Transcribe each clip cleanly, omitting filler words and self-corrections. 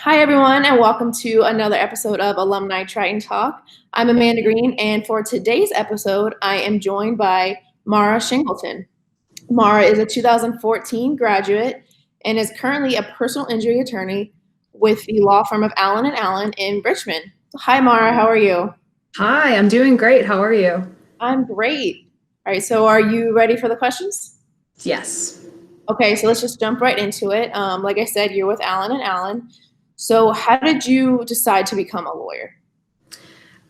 Hi, everyone, and welcome to another episode of Alumni Triton Talk. I'm Amanda Green, and for today's episode, I am joined by Mara Shingelton. Mara is a 2014 graduate and is currently a personal injury attorney with the law firm of Allen & Allen in Richmond. Hi, Mara. How are you? Hi, I'm doing great. How are you? I'm great. All right, so are you ready for the questions? Yes. Okay, so let's just jump right into it. Like I said, you're with Allen & Allen. So how did you decide to become a lawyer?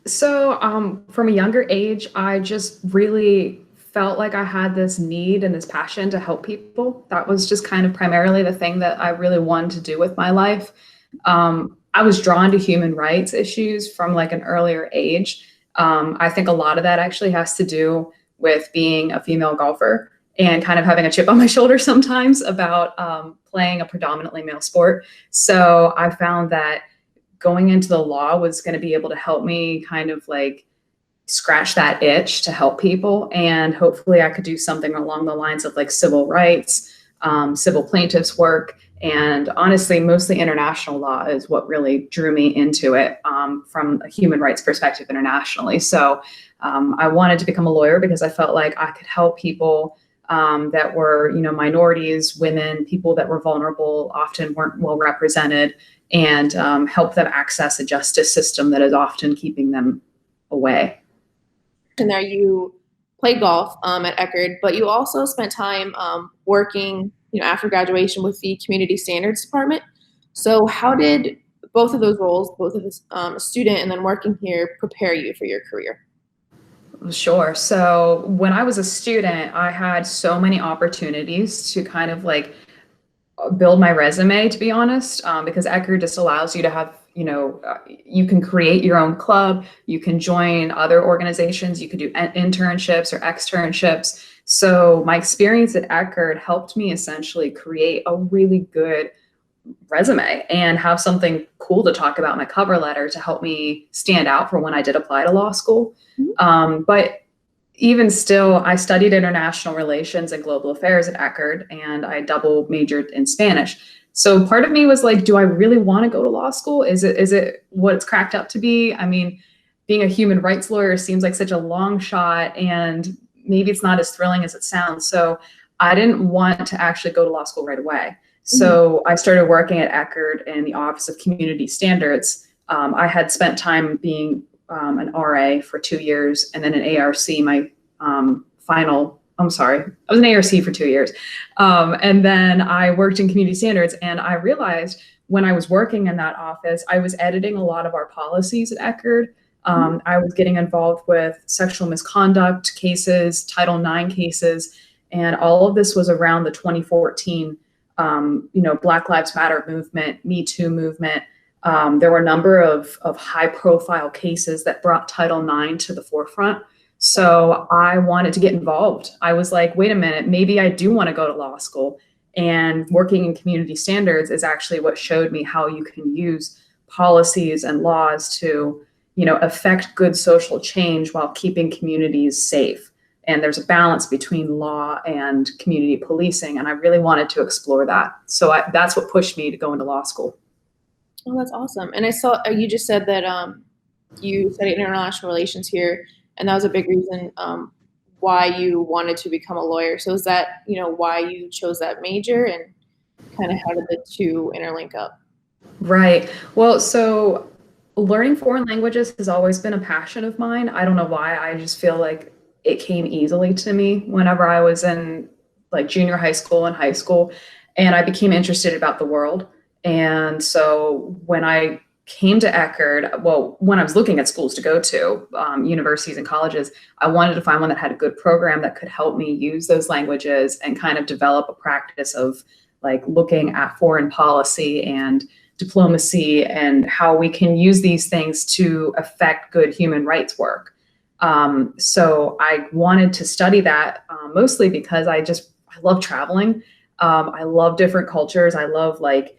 From a younger age, I just really felt like I had this need and this passion to help people. That was just kind of primarily the thing that I really wanted to do with my life. I was drawn to human rights issues from like an earlier age. I think a lot of that actually has to do with being a female golfer and kind of having a chip on my shoulder sometimes about playing a predominantly male sport. So I found that going into the law was going to be able to help me kind of like scratch that itch to help people. And hopefully I could do something along the lines of like civil rights, civil plaintiffs work. And honestly, mostly international law is what really drew me into it from a human rights perspective internationally. So I wanted to become a lawyer because I felt like I could help people that were, minorities, women, people that were vulnerable, often weren't well represented, and help them access a justice system that is often keeping them away. And there you played golf at Eckerd, but you also spent time working, after graduation with the Community Standards Department. So how did both of those roles, both as a student and then working here, prepare you for your career? Sure. So when I was a student, I had so many opportunities to kind of like build my resume, to be honest, because Eckerd just allows you to have, you can create your own club, you can join other organizations, you could do internships or externships. So my experience at Eckerd helped me essentially create a really good resume and have something cool to talk about in my cover letter to help me stand out for when I did apply to law school. But even still, I studied international relations and global affairs at Eckerd, and I double majored in Spanish. So part of me was like, do I really want to go to law school? Is it what it's cracked up to be? I mean, being a human rights lawyer seems like such a long shot, and maybe it's not as thrilling as it sounds. So I didn't want to actually go to law school right away. So I started working at Eckerd in the Office of Community Standards. I had spent time being an RA for 2 years, and then an ARC, my I was an ARC for 2 years. And then I worked in community standards, and I realized when I was working in that office, I was editing a lot of our policies at Eckerd. I was getting involved with sexual misconduct cases, Title IX cases, and all of this was around the 2014 Black Lives Matter movement, Me Too movement. There were a number of high profile cases that brought Title IX to the forefront. So I wanted to get involved. I was like, wait a minute, maybe I do want to go to law school. And working in community standards is actually what showed me how you can use policies and laws to, affect good social change while keeping communities safe. And there's a balance between law and community policing. And I really wanted to explore that. So that's what pushed me to go into law school. Oh, that's awesome. And I saw you just said that you studied international relations here, and that was a big reason why you wanted to become a lawyer. So is that, why you chose that major, and kind of how did the two interlink up? Right. Well, so learning foreign languages has always been a passion of mine. I don't know why. I just feel like it came easily to me whenever I was in like junior high school and high school, and I became interested about the world. And so when I came to Eckerd, well, when I was looking at schools to go to, universities and colleges, I wanted to find one that had a good program that could help me use those languages and kind of develop a practice of like looking at foreign policy and diplomacy and how we can use these things to affect good human rights work. So I wanted to study that mostly because I love traveling. I love different cultures. I love like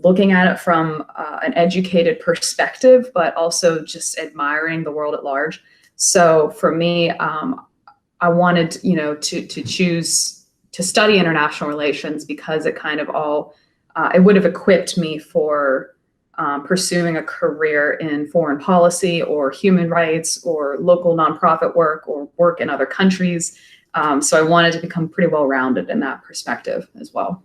looking at it from an educated perspective, but also just admiring the world at large. So for me, I wanted, to choose to study international relations because it kind of all, it would have equipped me for pursuing a career in foreign policy or human rights or local nonprofit work or work in other countries. So I wanted to become pretty well-rounded in that perspective as well.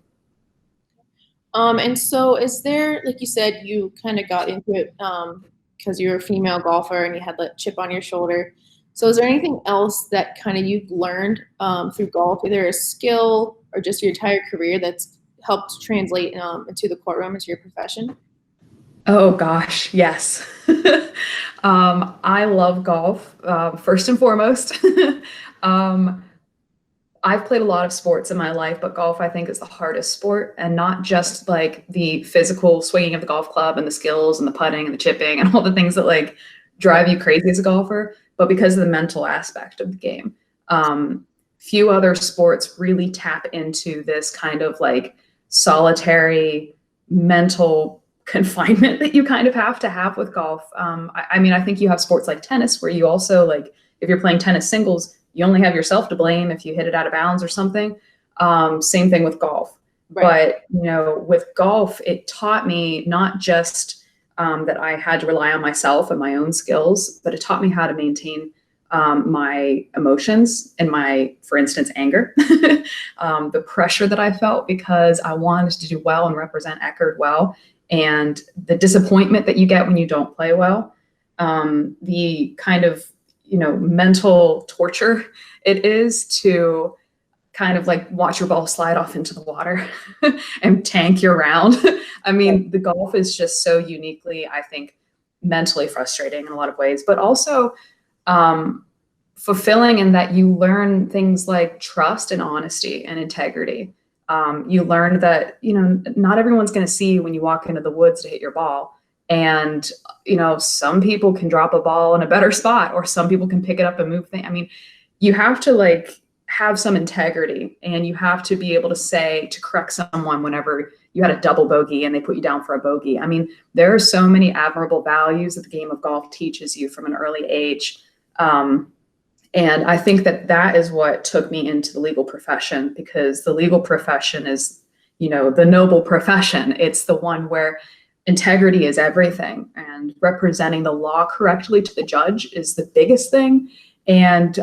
And so is there, like you said, you kind of got into it because you're a female golfer and you had the chip on your shoulder. So is there anything else that kind of you've learned through golf, either a skill or just your entire career that's helped translate into the courtroom, into your profession? Oh gosh, yes. I love golf, first and foremost. um, I've played a lot of sports in my life, but golf I think is the hardest sport, and not just like the physical swinging of the golf club and the skills and the putting and the chipping and all the things that like drive you crazy as a golfer, but because of the mental aspect of the game. Few other sports really tap into this kind of like solitary mental confinement that you kind of have to have with golf. I mean, I think you have sports like tennis where you also like, if you're playing tennis singles, you only have yourself to blame if you hit it out of bounds or something. Same thing with golf. Right. But, you know, with golf, it taught me not just that I had to rely on myself and my own skills, but it taught me how to maintain my emotions and my, for instance, anger, the pressure that I felt because I wanted to do well and represent Eckerd well, and the disappointment that you get when you don't play well, the kind of, you know, mental torture it is to kind of like watch your ball slide off into the water and tank your round. I mean, the golf is just so uniquely, I think, mentally frustrating in a lot of ways, but also fulfilling in that you learn things like trust and honesty and integrity. You learn that, you know, not everyone's going to see you when you walk into the woods to hit your ball. And, you know, some people can drop a ball in a better spot, or some people can pick it up and move things. I mean, you have to like have some integrity, and you have to be able to say, to correct someone whenever you had a double bogey and they put you down for a bogey. I mean, there are so many admirable values that the game of golf teaches you from an early age. And I think that that is what took me into the legal profession, because the legal profession is, you know, the noble profession. It's the one where integrity is everything, and representing the law correctly to the judge is the biggest thing. And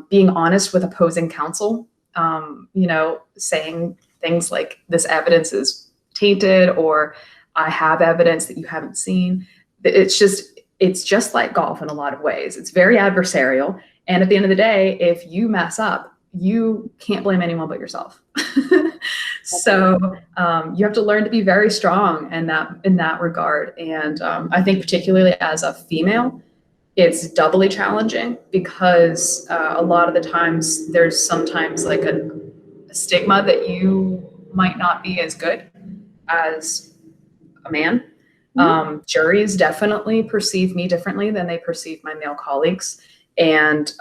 being honest with opposing counsel, you know, saying things like this evidence is tainted, or I have evidence that you haven't seen. It's just like golf in a lot of ways. It's very adversarial. And at the end of the day, if you mess up, you can't blame anyone but yourself. So you have to learn to be very strong in that regard. And I think particularly as a female, it's doubly challenging because a lot of the times there's sometimes like a stigma that you might not be as good as a man. Juries definitely perceive me differently than they perceive my male colleagues. And,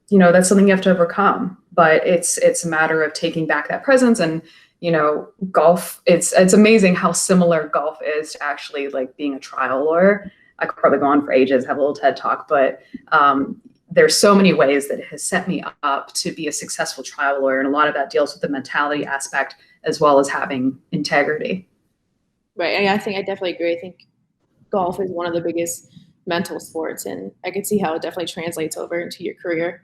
you know, that's something you have to overcome, but it's a matter of taking back that presence. And, you know, golf, it's amazing how similar golf is to actually like being a trial lawyer. I could probably go on for ages, have a little TED talk, but there's so many ways that it has set me up to be a successful trial lawyer. And a lot of that deals with the mentality aspect as well as having integrity. Right. I think I definitely agree. I think golf is one of the biggest mental sports, and I can see how it definitely translates over into your career.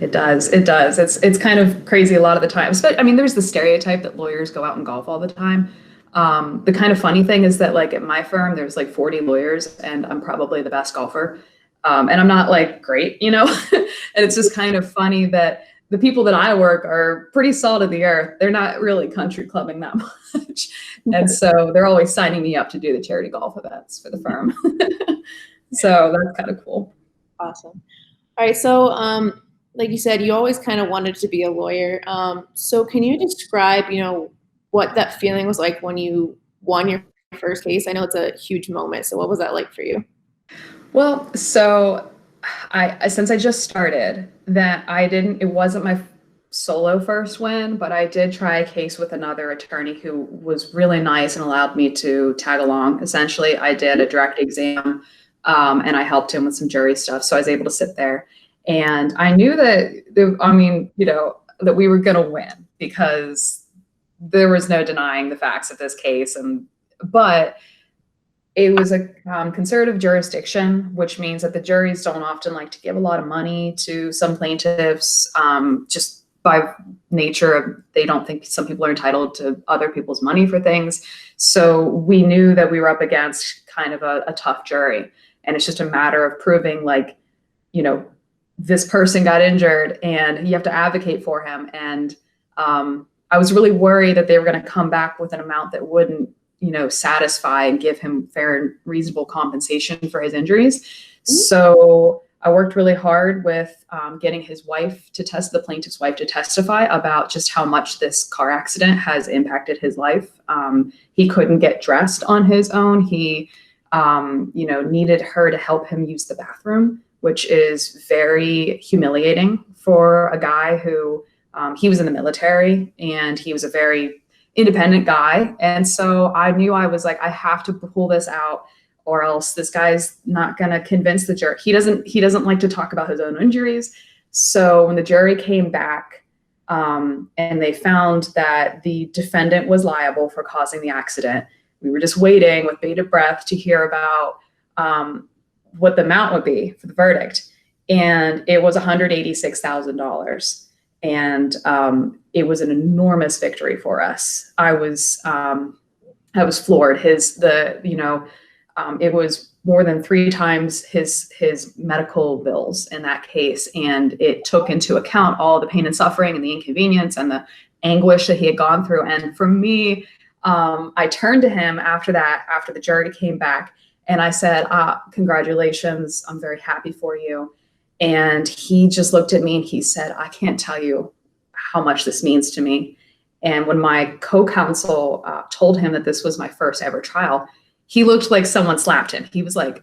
It does. It does. It's kind of crazy a lot of the times. But I mean, there's the stereotype that lawyers go out and golf all the time. The kind of funny thing is that like at my firm, there's like 40 lawyers and I'm probably the best golfer. And I'm not like great, you know, and it's just kind of funny that the people that I work are pretty salt of the earth. They're not really country clubbing that much. And so they're always signing me up to do the charity golf events for the firm. So that's kind of cool. Awesome. All right. So, like you said, you always kind of wanted to be a lawyer. So can you describe, you know, what that feeling was like when you won your first case? I know it's a huge moment. So what was that like for you? Well, so since I just started, it wasn't my solo first win, but I did try a case with another attorney who was really nice and allowed me to tag along. Essentially, I did a direct exam and I helped him with some jury stuff. So I was able to sit there, and I knew that, you know, that we were going to win because there was no denying the facts of this case. But It was a conservative jurisdiction, which means that the juries don't often like to give a lot of money to some plaintiffs, just by nature of they don't think some people are entitled to other people's money for things. So we knew that we were up against kind of a tough jury. And it's just a matter of proving, like, you know, this person got injured and you have to advocate for him. And I was really worried that they were going to come back with an amount that wouldn't, you know, satisfy and give him fair and reasonable compensation for his injuries. Mm-hmm. So I worked really hard with getting his wife to the plaintiff's wife to testify about just how much this car accident has impacted his life. He couldn't get dressed on his own. He, you know, needed her to help him use the bathroom, which is very humiliating for a guy who, he was in the military and he was a very independent guy. And so I knew, I was like, I have to pull this out or else this guy's not going to convince the jury. He doesn't like to talk about his own injuries. So when the jury came back, and they found that the defendant was liable for causing the accident, we were just waiting with bated breath to hear about what the amount would be for the verdict. And it was $186,000. And it was an enormous victory for us. I was floored. It was more than 3 times his medical bills in that case, and it took into account all the pain and suffering and the inconvenience and the anguish that he had gone through. And for me, I turned to him after the jury came back, and I said, "Congratulations! I'm very happy for you." And he just looked at me and he said, "I can't tell you how much this means to me." And when my co-counsel told him that this was my first ever trial, he looked like someone slapped him. He was like,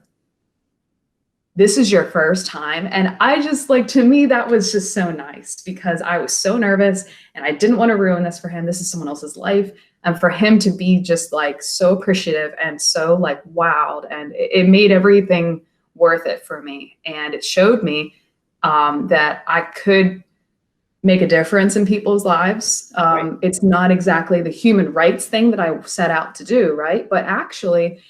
"This is your first time?" And I just, like, to me, that was just so nice because I was so nervous and I didn't want to ruin this for him. This is someone else's life. And for him to be just like so appreciative and so like wowed, and it made everything worth it for me. And it showed me that I could make a difference in people's lives. Right. It's not exactly the human rights thing that I set out to do, right? But actually,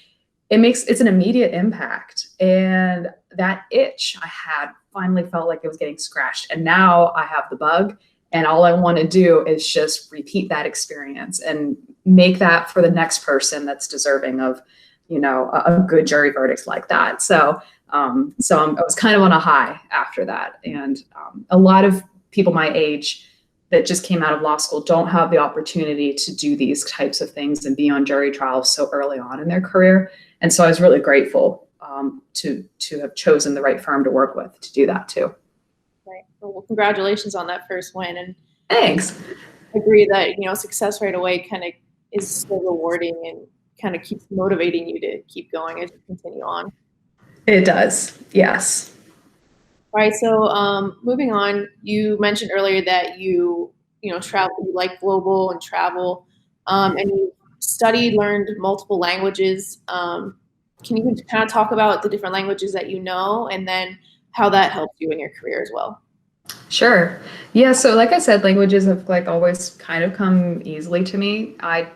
it's an immediate impact. And that itch I had finally felt like it was getting scratched. And now I have the bug. And all I want to do is just repeat that experience and make that for the next person that's deserving of, you know, a good jury verdict like that. So I was kind of on a high after that. And a lot of people my age that just came out of law school don't have the opportunity to do these types of things and be on jury trials so early on in their career. And so I was really grateful to have chosen the right firm to work with to do that too. Right. Well, congratulations on that first win. And thanks. I agree that, you know, success right away kind of is so rewarding and kind of keeps motivating you to keep going as you continue on. It does. Yes. All right. So moving on, you mentioned earlier that you travel, you like global and travel, and you learned multiple languages. Can you kind of talk about the different languages that you know and then how that helps you in your career as well? Sure. Yeah. So like I said, languages have like always kind of come easily to me. I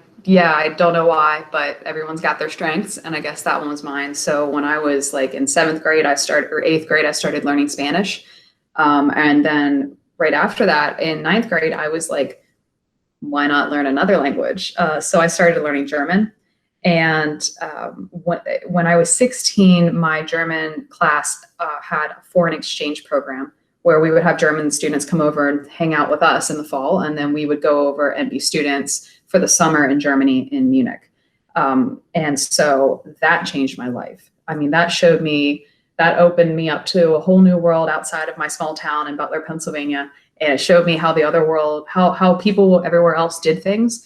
don't know why, but everyone's got their strengths, and I guess that one was mine. So when I was like in 7th grade, or 8th grade, I started learning Spanish. And then right after that, in 9th grade, I was like, why not learn another language? So I started learning German. And when I was 16, my German class had a foreign exchange program where we would have German students come over and hang out with us in the fall, and then we would go over and be students for the summer in Germany, in Munich. And so that changed my life. I mean, that opened me up to a whole new world outside of my small town in Butler, Pennsylvania. And it showed me how the other world, how people everywhere else did things.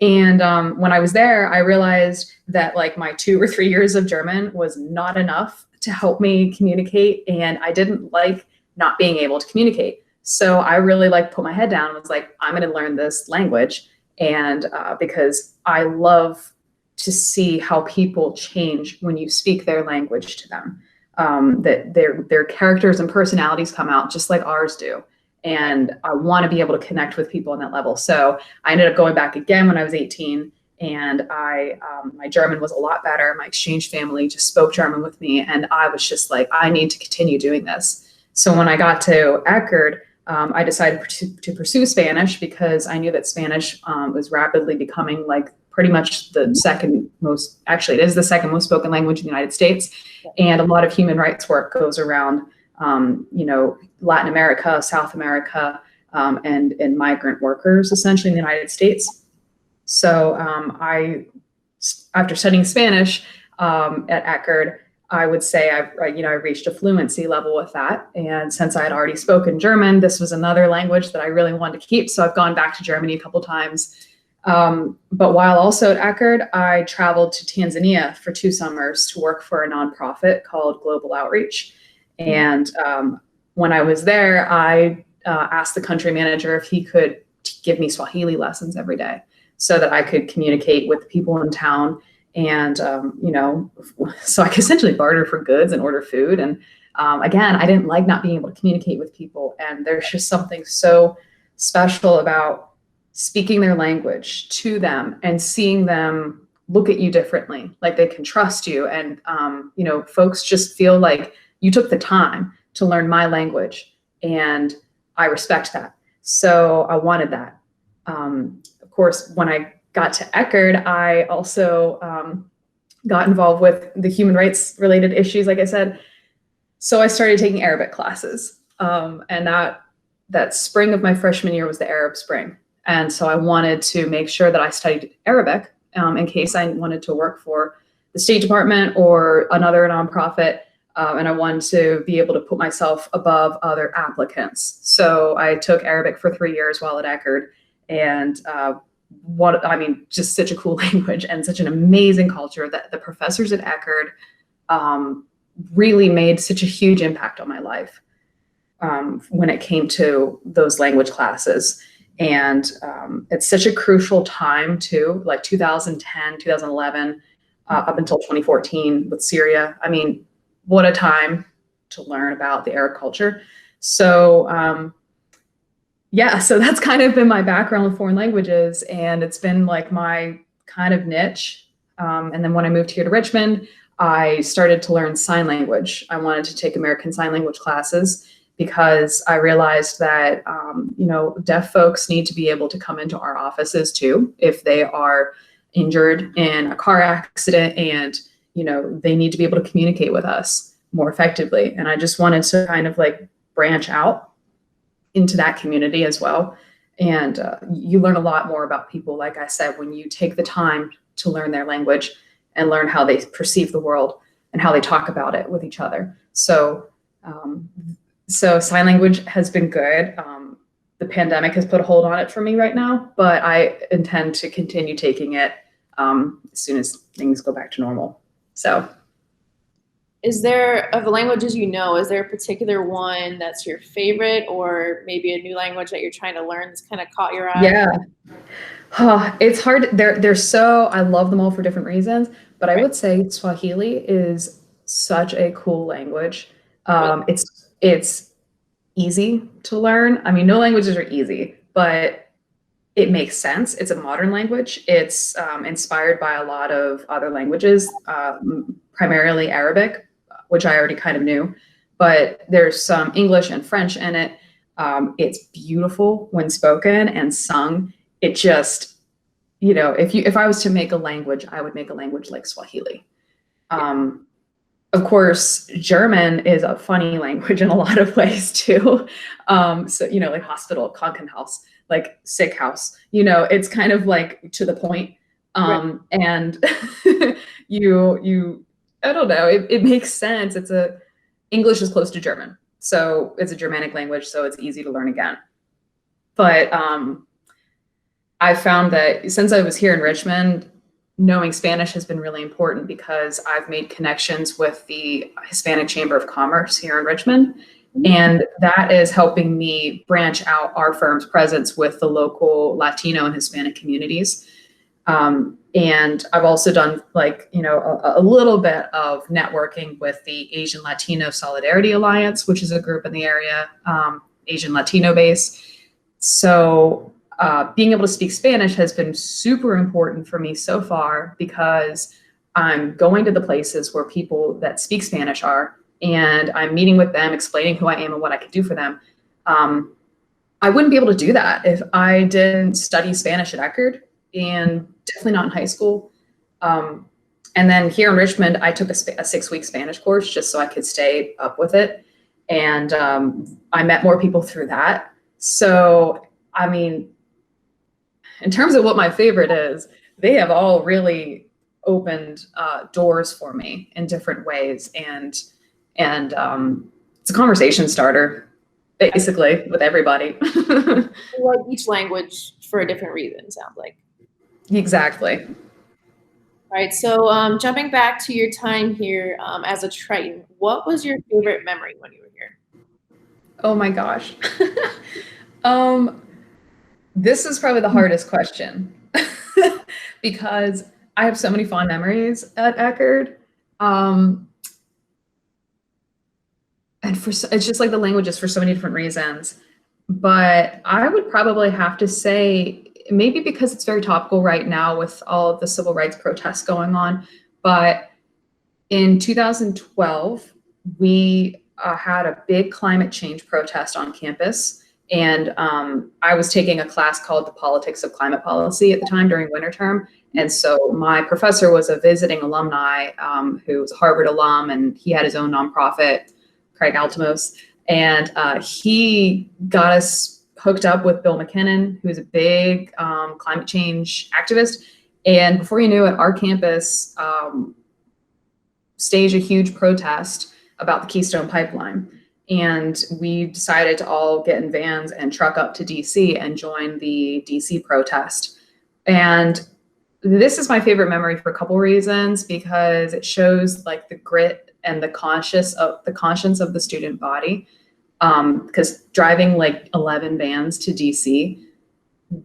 And when I was there, I realized that like my 2 or 3 years of German was not enough to help me communicate. And I didn't like not being able to communicate. So I really put my head down and was like, I'm going to learn this language. And because I love to see how people change when you speak their language to them, that their characters and personalities come out just like ours do. And I want to be able to connect with people on that level. So I ended up going back again when I was 18 And my German was a lot better. My exchange family just spoke German with me, and I was just like, I need to continue doing this. So when I got to Eckerd, I decided to pursue Spanish because I knew that Spanish was rapidly becoming like pretty much the second most, actually, it is the second most spoken language in the United States. And a lot of human rights work goes around, Latin America, South America, and migrant workers, essentially, in the United States. So after studying Spanish at Eckerd, I would say I reached a fluency level with that. And since I had already spoken German, this was another language that I really wanted to keep. So I've gone back to Germany a couple times. But while also at Eckerd, I traveled to Tanzania for 2 summers to work for a nonprofit called Global Outreach. And when I was there, I asked the country manager if he could give me Swahili lessons every day so that I could communicate with the people in town. And, so I could essentially barter for goods and order food. And again, I didn't like not being able to communicate with people. And there's just something so special about speaking their language to them and seeing them look at you differently, like they can trust you. And, folks just feel like you took the time to learn my language, and I respect that. So I wanted that. Of course, when I got to Eckerd, I also got involved with the human rights related issues, like I said. So I started taking Arabic classes. And that spring of my freshman year was the Arab Spring. And so I wanted to make sure that I studied Arabic in case I wanted to work for the State Department or another nonprofit. And I wanted to be able to put myself above other applicants. So I took Arabic for 3 years while at Eckerd. And just such a cool language and such an amazing culture that the professors at Eckerd really made such a huge impact on my life when it came to those language classes. And it's such a crucial time too, like 2010, 2011, up until 2014 with Syria. I mean, what a time to learn about the Arab culture. So so that's kind of been my background with foreign languages, and it's been like my kind of niche. And then when I moved here to Richmond, I started to learn sign language. I wanted to take American Sign Language classes because I realized that, deaf folks need to be able to come into our offices too if they are injured in a car accident, and, they need to be able to communicate with us more effectively. And I just wanted to kind of like branch out into that community as well. And you learn a lot more about people, like I said, when you take the time to learn their language and learn how they perceive the world and how they talk about it with each other. So sign language has been good. The pandemic has put a hold on it for me right now, but I intend to continue taking it as soon as things go back to normal. So. Is there, of the languages is there a particular one that's your favorite, or maybe a new language that you're trying to learn that's kind of caught your eye? Yeah. It's hard. I love them all for different reasons, but I would say Swahili is such a cool language. It's easy to learn. I mean, no languages are easy, but it makes sense. It's a modern language. It's inspired by a lot of other languages, primarily Arabic, which I already kind of knew, but there's some English and French in it. It's beautiful when spoken and sung. It just, if I was to make a language, I would make a language like Swahili. Of course, German is a funny language in a lot of ways too. Like hospital, Krankenhaus, like sick house, it's kind of like to the point. And I don't know, it makes sense. English is close to German. So it's a Germanic language, so it's easy to learn again. But I found that since I was here in Richmond, knowing Spanish has been really important because I've made connections with the Hispanic Chamber of Commerce here in Richmond. And that is helping me branch out our firm's presence with the local Latino and Hispanic communities. And I've also done a little bit of networking with the Asian Latino Solidarity Alliance, which is a group in the area, Asian Latino base. So being able to speak Spanish has been super important for me so far, because I'm going to the places where people that speak Spanish are, and I'm meeting with them, explaining who I am and what I can do for them. I wouldn't be able to do that if I didn't study Spanish at Eckerd, and definitely not in high school. And then here in Richmond, I took a 6-week Spanish course just so I could stay up with it. And I met more people through that. So, I mean, in terms of what my favorite is, they have all really opened doors for me in different ways. And it's a conversation starter, basically, with everybody. Like each language for a different reason, sounds like. Exactly. All right, so jumping back to your time here as a Triton, what was your favorite memory when you were here? Oh my gosh. This is probably the hardest question because I have so many fond memories at Eckerd. And it's just like the languages for so many different reasons. But I would probably have to say, maybe because it's very topical right now with all of the civil rights protests going on, but in 2012, we had a big climate change protest on campus. And I was taking a class called The Politics of Climate Policy at the time during winter term. And so my professor was a visiting alumni who was a Harvard alum, and he had his own nonprofit, Craig Altimos. And he got us hooked up with Bill McKinnon, who's a big climate change activist. And before you knew it, our campus staged a huge protest about the Keystone Pipeline. And we decided to all get in vans and truck up to DC and join the DC protest. And this is my favorite memory for a couple reasons, because it shows like the grit and the conscience of the student body. Because driving like 11 vans to DC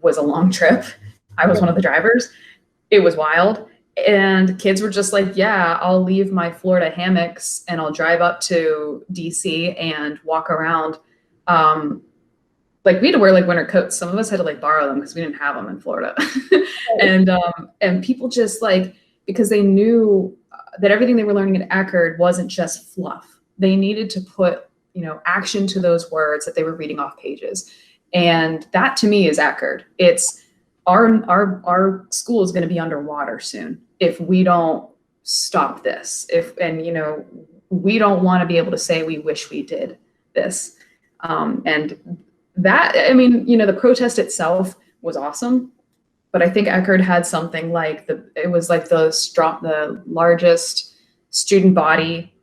was a long trip. I was one of the drivers. It was wild. And kids were just like, yeah, I'll leave my Florida hammocks and I'll drive up to DC and walk around. Like we had to wear like winter coats. Some of us had to like borrow them because we didn't have them in Florida. And people just like, because they knew that everything they were learning at Eckerd wasn't just fluff. They needed to put, action to those words that they were reading off pages. And that to me is Eckerd. It's our school is going to be underwater soon if we don't stop this. We don't want to be able to say we wish we did this. And that, the protest itself was awesome, but I think Eckerd had something like the largest student body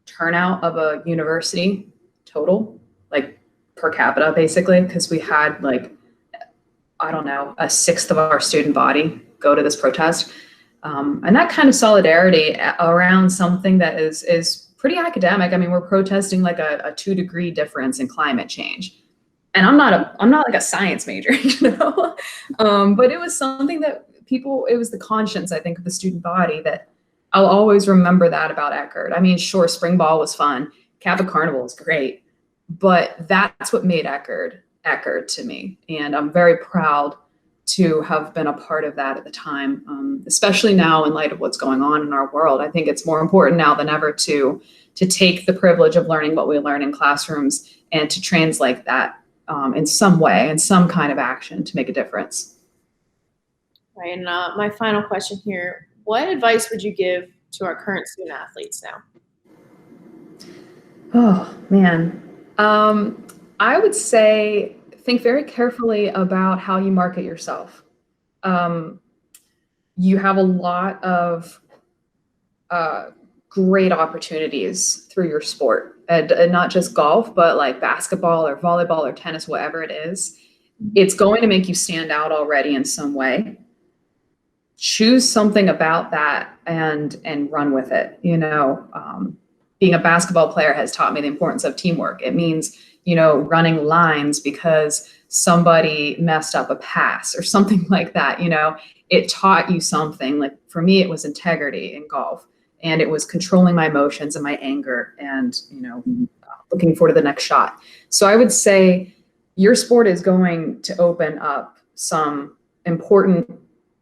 turnout of a university total, like per capita, basically, because we had like, I don't know, a sixth of our student body go to this protest. And that kind of solidarity around something that is pretty academic. I mean, we're protesting like a 2-degree difference in climate change. And I'm not like a science major, but it was something that it was the conscience, I think, of the student body that I'll always remember that about Eckerd. I mean, sure, spring ball was fun. Kappa Carnival is great, but that's what made Eckerd to me. And I'm very proud to have been a part of that at the time, especially now in light of what's going on in our world. I think it's more important now than ever to take the privilege of learning what we learn in classrooms and to translate that in some way, in some kind of action to make a difference. Right, and my final question here, what advice would you give to our current student athletes now? Oh, man. I would say think very carefully about how you market yourself. You have a lot of great opportunities through your sport, and not just golf, but like basketball or volleyball or tennis, whatever it is. It's going to make you stand out already in some way. Choose something about that and run with it. Being a basketball player has taught me the importance of teamwork. It means, running lines because somebody messed up a pass or something like that. It taught you something. Like for me, it was integrity in golf, and it was controlling my emotions and my anger and, looking forward to the next shot. So I would say your sport is going to open up some important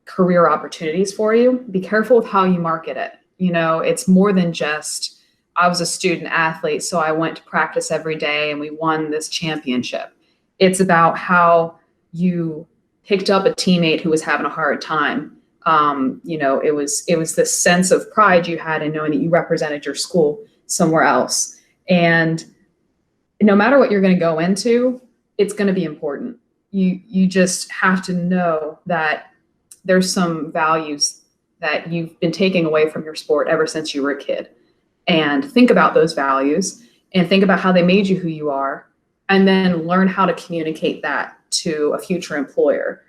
career opportunities for you, be careful with how you market it. You know, it's more than just, I was a student athlete, so I went to practice every day and we won this championship. It's about how you picked up a teammate who was having a hard time. You know, it was this sense of pride you had in knowing that you represented your school somewhere else. And no matter what you're going to go into, it's going to be important. You just have to know that there's some values that you've been taking away from your sport ever since you were a kid. And think about those values and think about how they made you who you are, and then learn how to communicate that to a future employer,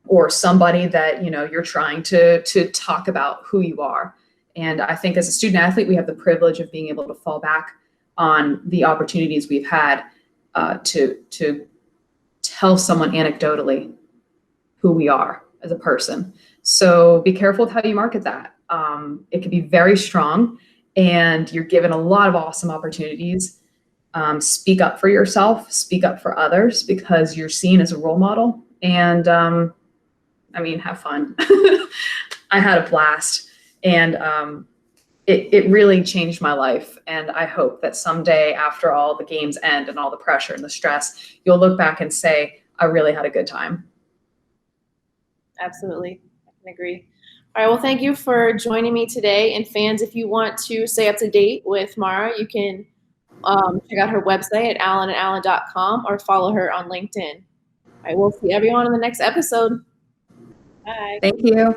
or somebody that, you know, you're trying to talk about who you are. And I think as a student athlete, we have the privilege of being able to fall back on the opportunities we've had to tell someone anecdotally who we are as a person. So be careful with how you market that. It can be very strong, and you're given a lot of awesome opportunities. Speak up for yourself, speak up for others, because you're seen as a role model. And I mean, have fun. I had a blast, and it really changed my life. And I hope that someday, after all the games end and all the pressure and the stress, you'll look back and say, I really had a good time. Absolutely. I can agree. All right. Well, thank you for joining me today. And fans, if you want to stay up to date with Mara, you can check out her website at allenandallen.com or follow her on LinkedIn. All right. We'll see everyone in the next episode. Bye. Thank you.